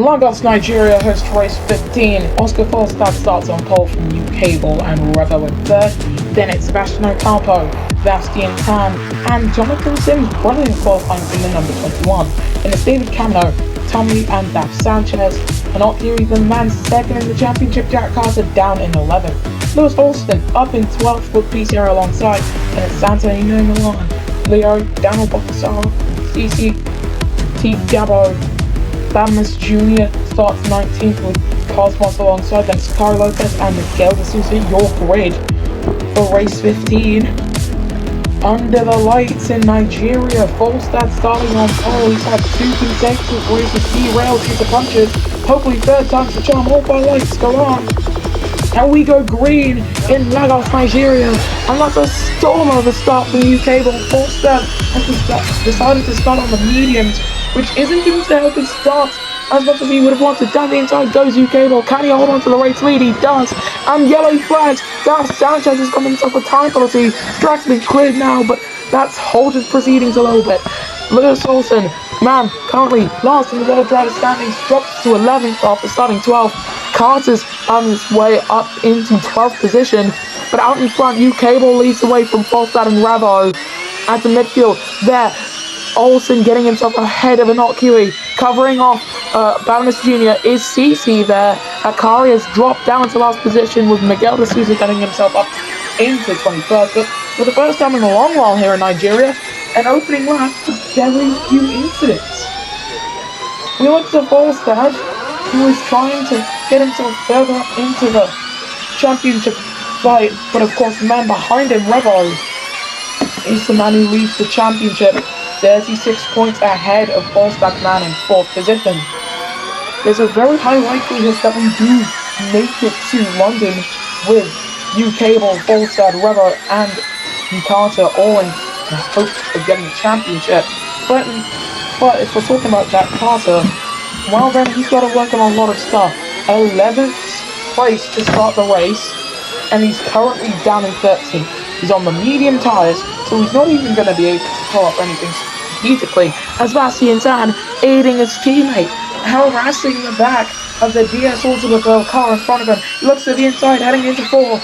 Lagos, Nigeria hosts race 15. Oscar Falstad starts on pole from New Cable and Revo in third. Then it's Sebastian Ocampo, Bastian Tan, and Jonathan Sims running in qualifying in the number 21. Then it's David Camino, Tommy and Daf Sanchez, and Ottieri the man second in the championship, Jack Carter down in 11th. Lewis Holston up in 12th with PCR alongside, and it's Santonino in Milan. Leo, Daniel Bocasaro, CC, T. Gabo, Bamas Jr. starts 19th with Cosmos alongside, then Sakari Lopez and Miguel de Sousa, your grid for race 15. Under the lights in Nigeria, Falstad starting on pole. He's had 2 consecutive races derailed due to punches. Hopefully third time's the charm. All by lights go on. And we go green in Lagos, Nigeria. And that's a storm of a start from the UK, but Falstad has decided to start on the mediums, which isn't going to help him start as much as he would have wanted. Down the inside goes UK ball. Can he hold on to the race lead? He does. And yellow flags. Daf Sanchez has got himself a time penalty. Track's been cleared now, but that's halted proceedings a little bit. Lewis Olsen, man, currently last in the world driver standings, drops to 11th after starting 12th. Carter's on his way up into 12th position, but out in front, UK ball leads away from Falstad and Ravo. At the midfield, there, Olsen getting himself ahead of an Kiwi, covering off Baroness Jr. is CC there. Akari has dropped down to last position with Miguel de Sousa getting himself up into 21st. But for the first time in a long while here in Nigeria, an opening lap with very few incidents. We look to Falstad, who is trying to get himself further up into the championship fight, but of course the man behind him, Revo, is the man who leads the championship, 36 points ahead of Falstad man in 4th position. There's a very high likelihood that we do make it to London with UK ball, Falstad, Revo and Carter all in the hopes of getting the championship. But if we're talking about Jack Carter, well then he's got to work on a lot of stuff. 11th place to start the race, and he's currently down in 13th. He's on the medium tyres, so he's not even going to be able to pull up anything strategically. As Bastian Tan aiding his teammate, harassing the back of the DS Automobile car in front of him. He looks to the inside, heading into 4.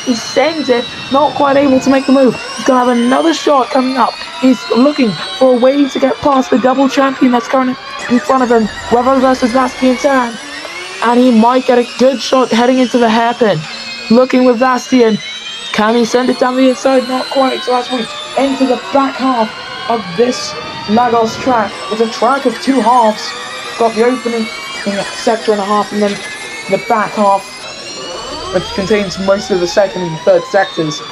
He sends it, not quite able to make the move. He's going to have another shot coming up. He's looking for a way to get past the double champion that's currently in front of him. Revo versus Bastian Tan. And he might get a good shot heading into the hairpin. Looking with Bastian. Can he send it down the inside? Not quite. So as we enter the back half of this Lagos track, it's a track of 2 halves. Got the opening sector and a half, and then the back half, which contains most of the second and third sectors.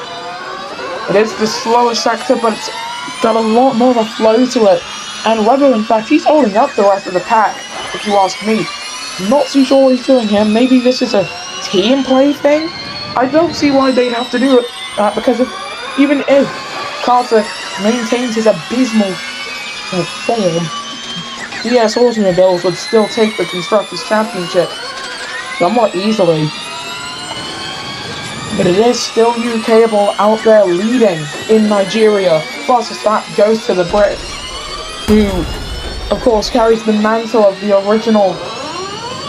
It is the slower sector, but it's got a lot more of a flow to it. And Revo, in fact, he's holding up the rest of the pack, if you ask me. I'm not too sure what he's doing here. Maybe this is a team play thing? I don't see why they'd have to do it, because even if Carter maintains his abysmal form, DS Automobiles would still take the Constructors' Championship somewhat easily. But it is still UK ball out there leading in Nigeria. Fastest lap goes to the Brit, who, of course, carries the mantle of the original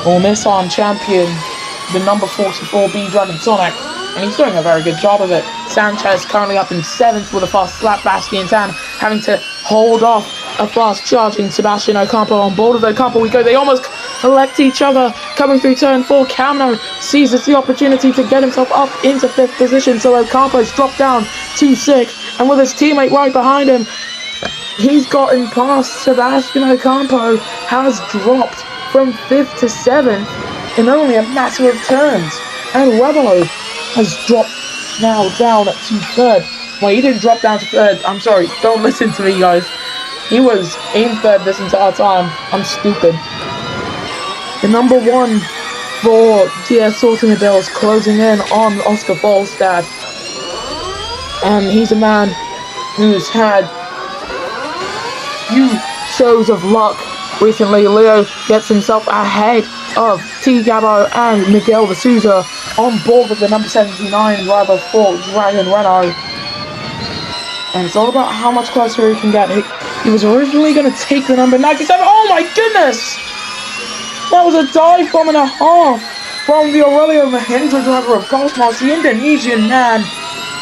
Nissan champion, the number 44B Dragon Sonic, and he's doing a very good job of it. Sanchez currently up in 7th with a fast slap. Bastian Tan having to hold off a fast charging Sebastian Ocampo. On board with Ocampo we go. They almost collect each other coming through turn 4. Camino seizes the opportunity to get himself up into 5th position, so Ocampo's dropped down to 6th, and with his teammate right behind him, he's gotten past Sebastian Ocampo, has dropped from 5th to 7th in only a matter of turns. And Revo has dropped now down to 3rd. Well, he didn't drop down to 3rd. I'm sorry. Don't listen to me, guys. He was in 3rd this entire time. I'm stupid. The number 1 for DS Automobiles closing in on Oscar Falstad. And he's a man who's had few shows of luck recently. Leo gets himself ahead of T. Gabo and Miguel de Sousa on board with the number 79 driver for Dragon Renault. And it's all about how much closer he can get. He was originally going to take the number 97. Oh my goodness! That was a dive bomb and a half from the Aurelio Mahindra driver of Cosmos, the Indonesian man.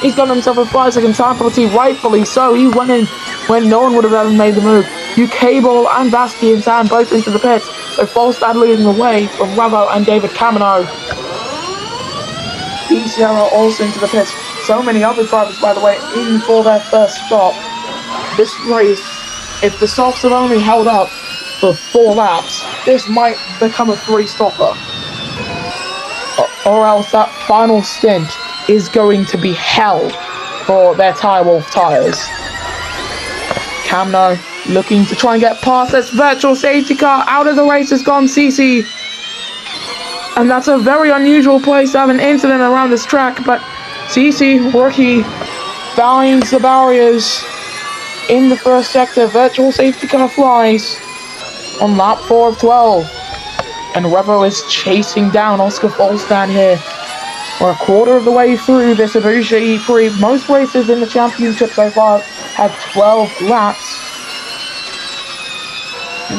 He's got himself a 5-second time penalty, rightfully so. He went in when no one would have ever made the move. UK Ball and Bastian Tan both into the pits, so Falstad leading the way from Ravo and David Camino. B Sierra also into the pits. So many other drivers, by the way, in for their first stop. This race, if the softs have only held up for 4 laps, this might become a 3-stopper. Or else that final stint is going to be hell for their Tyre Wolf tyres. Camno looking to try and get past this virtual safety car. Out of the race has gone CC. And that's a very unusual place to have an incident around this track, but CC, rookie, finds the barriers in the first sector. Virtual safety car flies on lap 4 of 12. And Revo is chasing down Oscar Falstad here. We're a quarter of the way through this Abuja E3. Most races in the championship so far have 12 laps.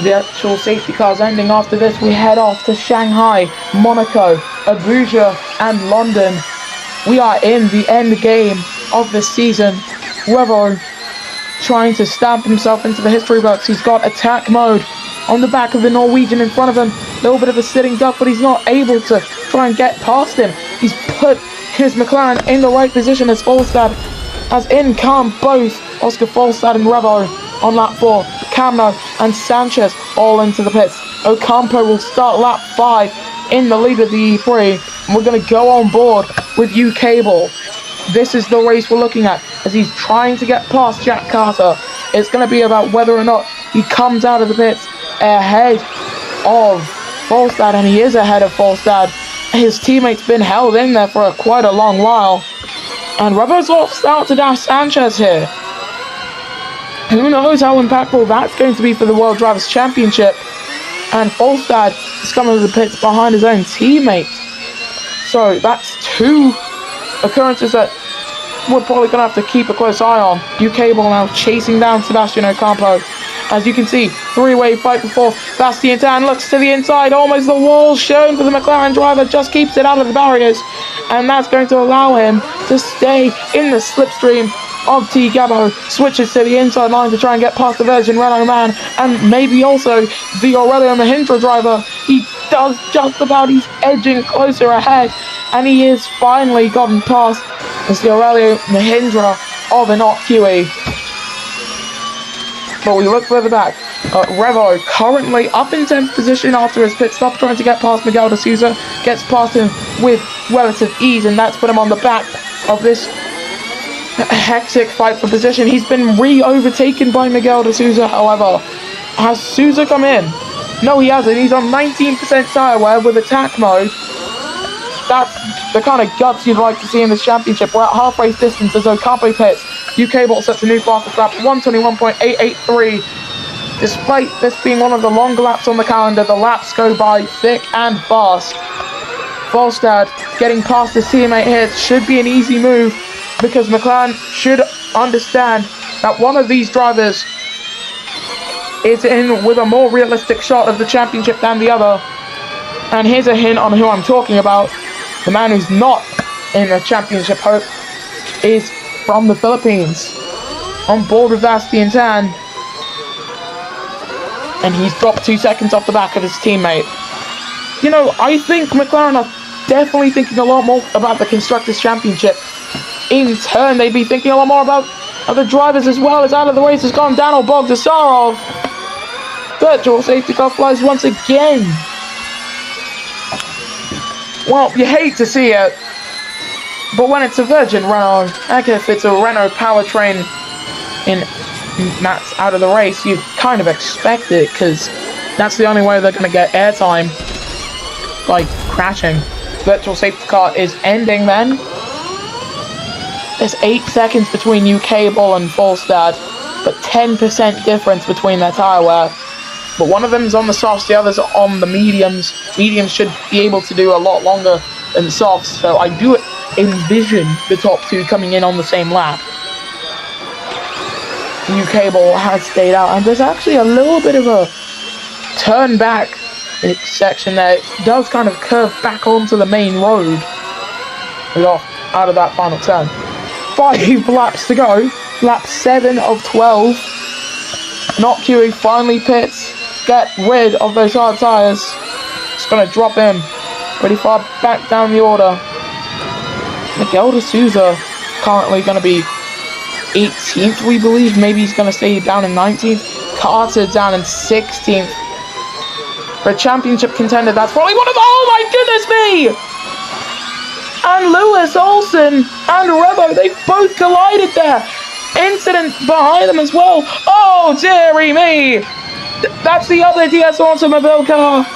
The actual safety cars ending after this. We head off to Shanghai, Monaco, Abuja and London. We are in the end game of this season. Revo trying to stamp himself into the history books. He's got attack mode on the back of the Norwegian in front of him. A little bit of a sitting duck, but he's not able to try and get past him. He's put his McLaren in the right position as Falstad, as in come both Oscar Falstad and Revo on lap 4. Camno and Sanchez all into the pits. Ocampo will start lap 5 in the lead of the E3. And we're going to go on board with UK Ball. This is the race we're looking at as he's trying to get past Jack Carter. It's going to be about whether or not he comes out of the pits ahead of Falstad, and he is ahead of Falstad. His teammate's been held in there for quite a long while. And Revo's lost out to Dash Sanchez here. Who knows how impactful that's going to be for the World Drivers' Championship. And Falstad is coming to the pits behind his own teammate. So that's 2 occurrences that we're probably going to have to keep a close eye on. UK Ball now chasing down Sebastian Ocampo. As you can see, 3-way fight for 4th. Bastian Tan looks to the inside, almost the wall shown for the McLaren driver, just keeps it out of the barriers. And that's going to allow him to stay in the slipstream of T. Gabo. Switches to the inside line to try and get past the Virgin Renault man, and maybe also the Aurelio Mahindra driver. He does just about, he's edging closer ahead, and he is finally gotten past as the Aurelio Mahindra of an QE. But we look further back. Revo currently up in 10th position after his pit stop, trying to get past Miguel de Souza. Gets past him with relative ease, and that's put him on the back of this hectic fight for position. He's been re-overtaken by Miguel de Souza, however. Has Souza come in? No, he hasn't. He's on 19% tire wear with attack mode. That's the kind of guts you'd like to see in this championship. We're at half race distance as Ocampo pits. UK Ball sets a new fastest lap, 121.883. Despite this being one of the longer laps on the calendar, the laps go by thick and fast. Falstad getting past his teammate here should be an easy move, because McLaren should understand that one of these drivers is in with a more realistic shot of the championship than the other. And here's a hint on who I'm talking about. The man who's not in the championship hope is from the Philippines, on board with Bastian Tan, and he's dropped 2 seconds off the back of his teammate. You know, I think McLaren are definitely thinking a lot more about the Constructors' Championship. In turn, they'd be thinking a lot more about other drivers as well. As out of the race has gone Daniel Bogdasarov. Virtual safety car flies once again. Well, you hate to see it, but when it's a Virgin Renault, heck, if it's a Renault powertrain that's out of the race, you kind of expect it, because that's the only way they're going to get airtime, by crashing. Virtual safety car is ending then. There's 8 seconds between UK Ball and Falstad, but 10% difference between their tyre wear. But one of them is on the softs, the other's on the mediums. Mediums should be able to do a lot longer than the softs, so I do envision the top 2 coming in on the same lap. UK Ball has stayed out, and there's actually a little bit of a turn back section there. It does kind of curve back onto the main road. Off out of that final turn. 5 laps to go. Lap 7 of 12. Not queuing, finally pits. Get rid of those hard tyres. It's going to drop him pretty far back down the order. Miguel de Souza currently going to be 18th, we believe. Maybe he's going to stay down in 19th. Carter down in 16th. For a championship contender, that's probably one of the... Oh my goodness me! And Lewis Olsen and Revo, they both collided there. Incident behind them as well. Oh, dearie me! That's the other DS Automobile car.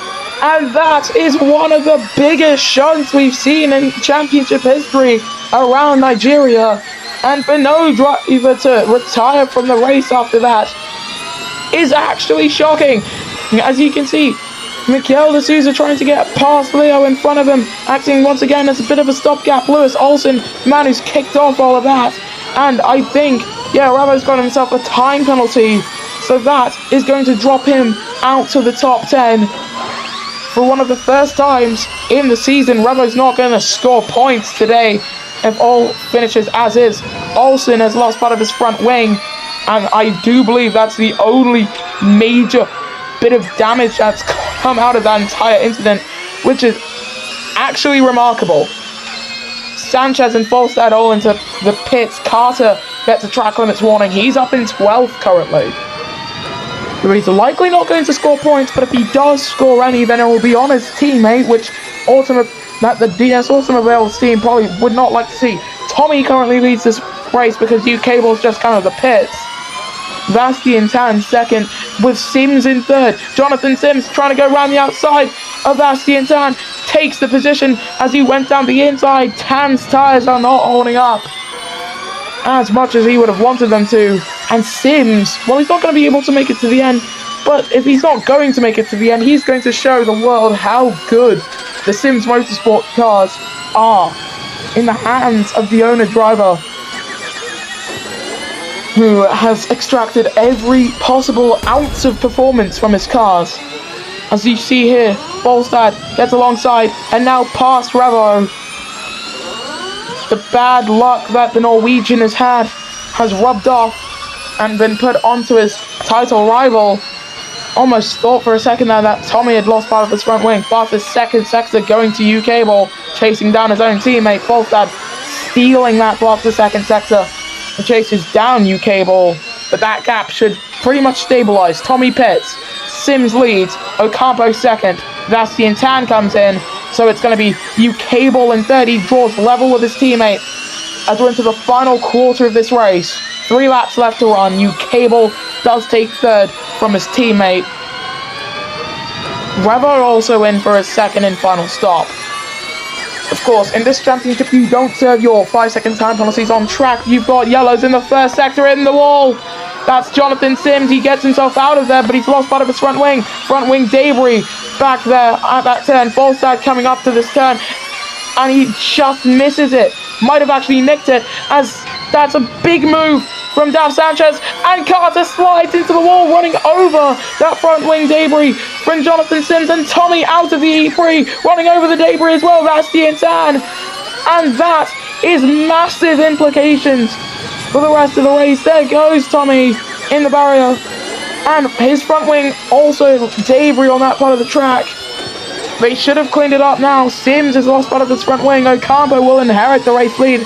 And that is one of the biggest shunts we've seen in championship history around Nigeria. And for no driver to retire from the race after that is actually shocking. As you can see, Miguel de Souza trying to get past Leo in front of him, acting once again as a bit of a stopgap. Lewis Olsen, man who's kicked off all of that. And I think, yeah, Revo's got himself a time penalty. So that is going to drop him out to the top 10. For one of the first times in the season, Revo's not going to score points today if all finishes as is. Olsen has lost part of his front wing, and I do believe that's the only major bit of damage that's come out of that entire incident, which is actually remarkable. Sanchez and Falstad all into the pits. Carter gets a track limits warning. He's up in 12th currently. He's likely not going to score points, but if he does score any, then it will be on his teammate, which that the DS Automobiles team probably would not like to see. Tommy currently leads this race because U-Cable's just kind of the pits. Bastien Tan second, with Sims in third. Jonathan Sims trying to go around the outside of Bastien Tan. Takes the position as he went down the inside. Tan's tyres are not holding up as much as he would have wanted them to. And Sims, well, he's not going to be able to make it to the end, but if he's not going to make it to the end, he's going to show the world how good the Sims Motorsport cars are in the hands of the owner-driver, who has extracted every possible ounce of performance from his cars. As you see here, Bolstad gets alongside and now past Revo. The bad luck that the Norwegian has had has rubbed off and been put onto his title rival. Almost thought for a second there that Tommy had lost part of his front wing. Fastest second sector going to U-Cable, chasing down his own teammate. Bolstad stealing that fastest second sector. The chases down U-Cable, but that gap should pretty much stabilize. Tommy pits, Sims leads, Ocampo second, Bastien Tan comes in, so it's going to be U-Cable in third. He draws level with his teammate as we're into the final quarter of this race. 3 laps left to run. U-Cable does take third from his teammate. Revo also in for his second and final stop. Of course, in this championship, you don't serve your 5-second time penalties on track. You've got yellows in the first sector in the wall. That's Jonathan Sims. He gets himself out of there, but he's lost part of his front wing. Front wing debris back there at that turn. Falstad coming up to this turn, and he just misses it. Might have actually nicked it, as that's a big move from Dav Sanchez, and Carter slides into the wall, running over that front wing debris from Jonathan Sims, and Tommy out of the Prix, running over the debris as well. That's the Tan, and that is massive implications for the rest of the race. There goes Tommy in the barrier, and his front wing also debris on that part of the track. They should have cleaned it up now. Sims has lost part of his front wing. Ocampo will inherit the race lead,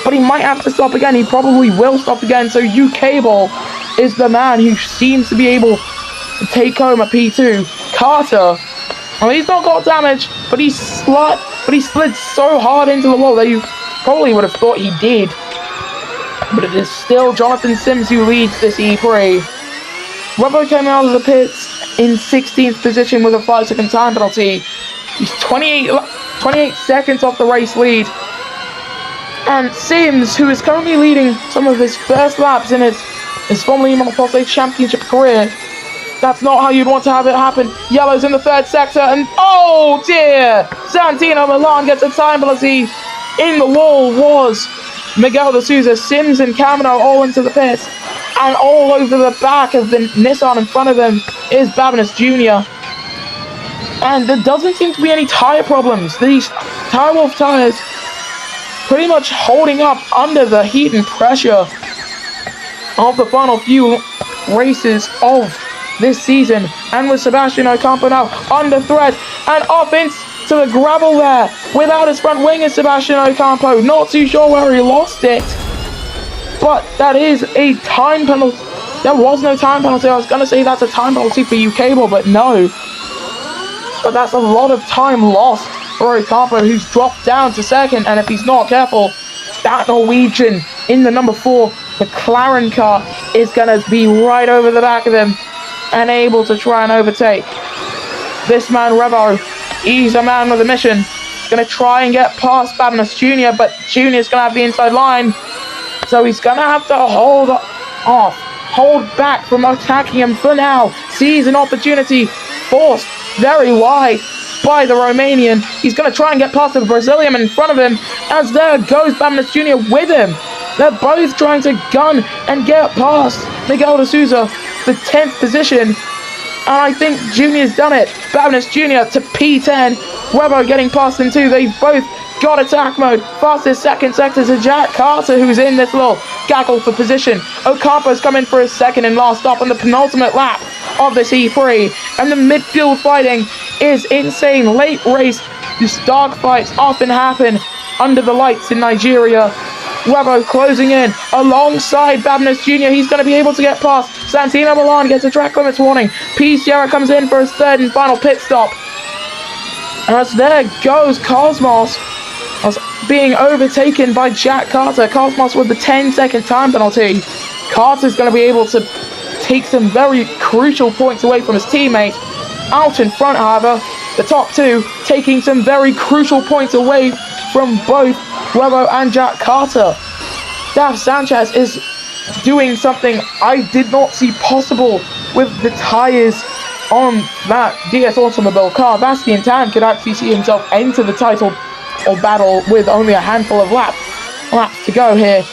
but he might have to stop again. He probably will stop again. So U-Cable is the man who seems to be able to take home a P2. Carter, well, he's not got damage, but he slid so hard into the wall that you probably would have thought he did. But it is still Jonathan Sims who leads this E-Prix. Revo came out of the pits in 16th position with a 5-second time penalty. He's 28 seconds off the race lead. And Sims, who is currently leading some of his first laps in his formerly Monopoly Championship career, that's not how you'd want to have it happen. Yellow's in the third sector, and oh dear! Santino Milan gets a time penalty. In the wall was Miguel de Souza. Sims and Camino all into the pits. And all over the back of the Nissan in front of them is Babinas Jr. And there doesn't seem to be any tire problems. These Tire Wolf tires pretty much holding up under the heat and pressure of the final few races of this season. And with Sebastian Ocampo now under threat and off into the gravel there without his front wing is Sebastian Ocampo. Not too sure where he lost it, but that is a time penalty. There was no time penalty. I was going to say that's a time penalty for UKable, but no. But that's a lot of time lost for Ocampo, who's dropped down to second, and if he's not careful, that Norwegian in the number 4 McLaren car is going to be right over the back of him and able to try and overtake. This man, Revo, he's a man with a mission. Going to try and get past Babinus Jr., but Jr.'s going to have the inside line, so he's going to have to hold back from attacking him for now. Sees an opportunity, forced very wide by the Romanian. He's going to try and get past the Brazilian in front of him, as there goes Babinus Jr. with him. They're both trying to gun and get past Miguel de Souza, the 10th position, and I think Junior's done it. Babinus Jr. to P10, Webber getting past him too. They've both got attack mode. Fastest second sector to Jack Carter, who's in this little gaggle for position. Ocampo's come in for his second and last stop on the penultimate lap of this E3, and the midfield fighting is insane. Late race, these dogfights often happen under the lights in Nigeria. Webbo closing in alongside Babinus Jr. He's going to be able to get past. Santino Milan gets a track limits warning. P. Sierra comes in for his third and final pit stop. As there goes Cosmos, being overtaken by Jack Carter. Cosmos with the 10-second time penalty. Carter's going to be able to take some very crucial points away from his teammate. Out in front, however, the top two taking some very crucial points away from both Webbo and Jack Carter. Daf Sanchez is doing something I did not see possible with the tires on that DS Automobile car. Bastian Tan could actually see himself enter the title or battle with only a handful of laps to go here,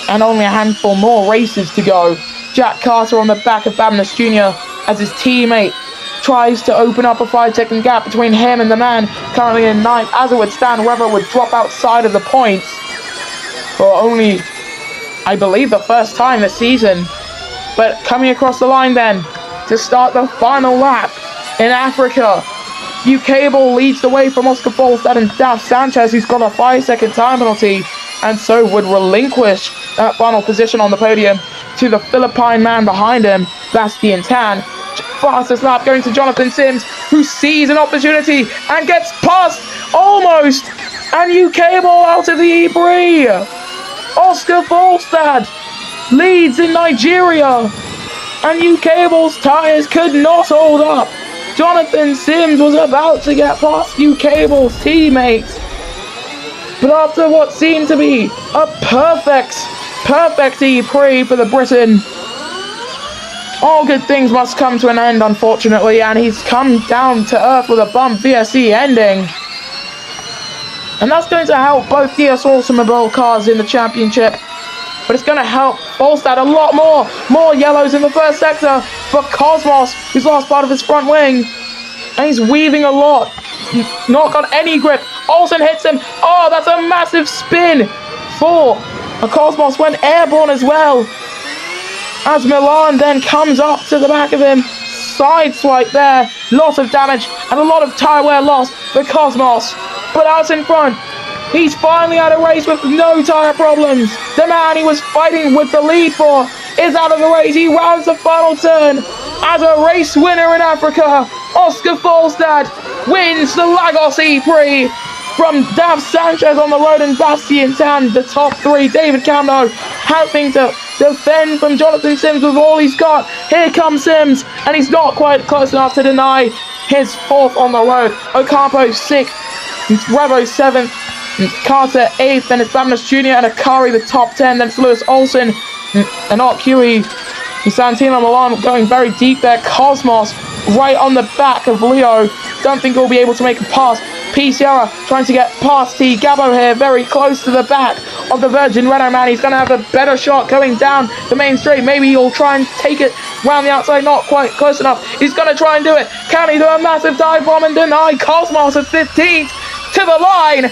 and only a handful more races to go. Jack Carter on the back of Babinus Jr. as his teammate tries to open up a 5-second gap between him and the man currently in 9th. As it would stand, Webber would drop outside of the points for only, I believe, the first time this season. But coming across the line then to start the final lap in Africa, UKable leads the way from Oscar Folstad and Daf Sanchez, who's got a 5-second time penalty, and so would relinquish that final position on the podium to the Philippine man behind him, Bastian Tan. Fastest lap going to Jonathan Sims, who sees an opportunity and gets past almost, and UKable out of the Prix. Oscar Folstad leads in Nigeria, and UKable's tyres could not hold up. Jonathan Sims was about to get past UKable's teammates, but after what seemed to be a perfect Prix for the Briton, all good things must come to an end, unfortunately, and he's come down to earth with a bump VSC ending. And that's going to help both DS Automobile cars in the championship, but it's going to help Folstad a lot more. More yellows in the first sector for Cosmos, who's lost part of his front wing, and he's weaving a lot. Not got any grip. Olsen hits him. Oh, that's a massive spin for Cosmos, went airborne as well. As Milan then comes up to the back of him, sideswipe there, lots of damage and a lot of tyre wear lost for Cosmos. But out in front, he's finally had a race with no tyre problems. The man he was fighting with the lead for is out of the race. He rounds the final turn as a race winner in Africa. Oscar Folstad wins the Lagos E-Prix from Daf Sanchez on the road and Bastian Tan, the top three. David Camno having to defend from Jonathan Sims with all he's got. Here comes Sims, and he's not quite close enough to deny his fourth on the road. Ocampo 6th, Revo 7th, Carter 8th, then it's Babinus Jr. and Akari the top 10, then it's Lewis Olsen and Art Huey. Santino Milan going very deep there. Cosmos right on the back of Leo. Don't think he'll be able to make a pass. P. Sierra trying to get past T. Gabo here, very close to the back of the Virgin Renault man. He's going to have a better shot going down the main straight. Maybe he'll try and take it round the outside, not quite close enough. He's going to try and do it. Can he do a massive dive bomb and deny Cosmos at 15th to the line?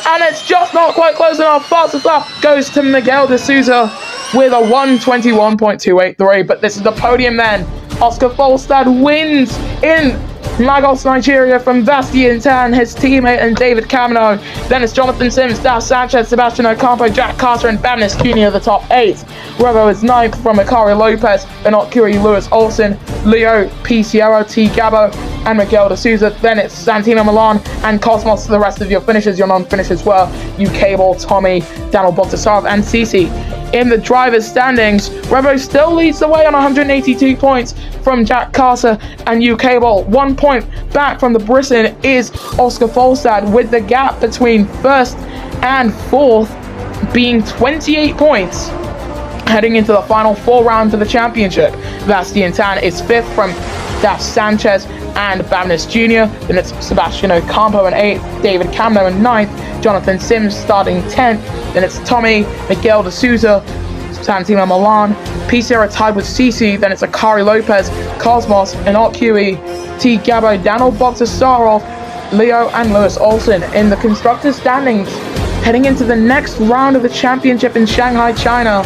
And it's just not quite close enough. Fastest lap goes to Miguel de Souza with a 1:21.283. But this is the podium then. Oscar Folstad wins in Lagos, Nigeria from Bastien Tan, his teammate, and David Camino. Then it's Jonathan Sims, Das Sanchez, Sebastian Ocampo, Jack Carter, and Bamnis Jr. the top 8. Revo is 9th from Akari Lopez, Benoit Curie, Lewis Olsen, Leo, P. Sierra, T. Gabo, and Miguel de Souza. Then it's Santino Milan and Cosmos. The rest of your finishers, your non-finishers were Cable, Tommy, Daniel Bogdasarov, and Cici. In the drivers' standings, Revo still leads the way on 182 points from Jack Carter and Cable. 1 point back from the Brisson is Oscar Folstad, with the gap between first and fourth being 28 points. Heading into the final 4 rounds of the championship, Bastien Tan is 5th from Das Sanchez and Bamnis Jr. Then it's Sebastian Ocampo in 8th, David Camno in 9th, Jonathan Sims starting 10th. Then it's Tommy, Miguel de Souza, Santino Milan, P. Sierra tied with Cici. Then it's Akari Lopez, Cosmos, Benoit Curie, T. Gabo, Daniel Bogdasarov, Leo, and Lewis Olsen. In the constructors' standings, heading into the next round of the championship in Shanghai, China,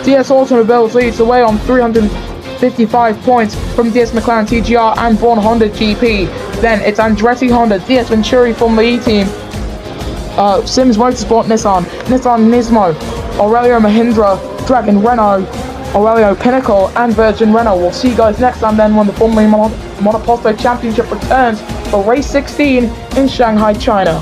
DS Automobiles leads the way on 355 points from DS McLaren TGR and Braun Honda GP. Then it's Andretti Honda, DS Venturi Formula E team, Sims Motorsport Nissan, Nissan Nismo, Aurelio Mahindra, Dragon Renault, Aurelio Pinnacle, and Virgin Renault. We'll see you guys next time then when the Formula E Monoposto Championship returns for race 16 in Shanghai, China.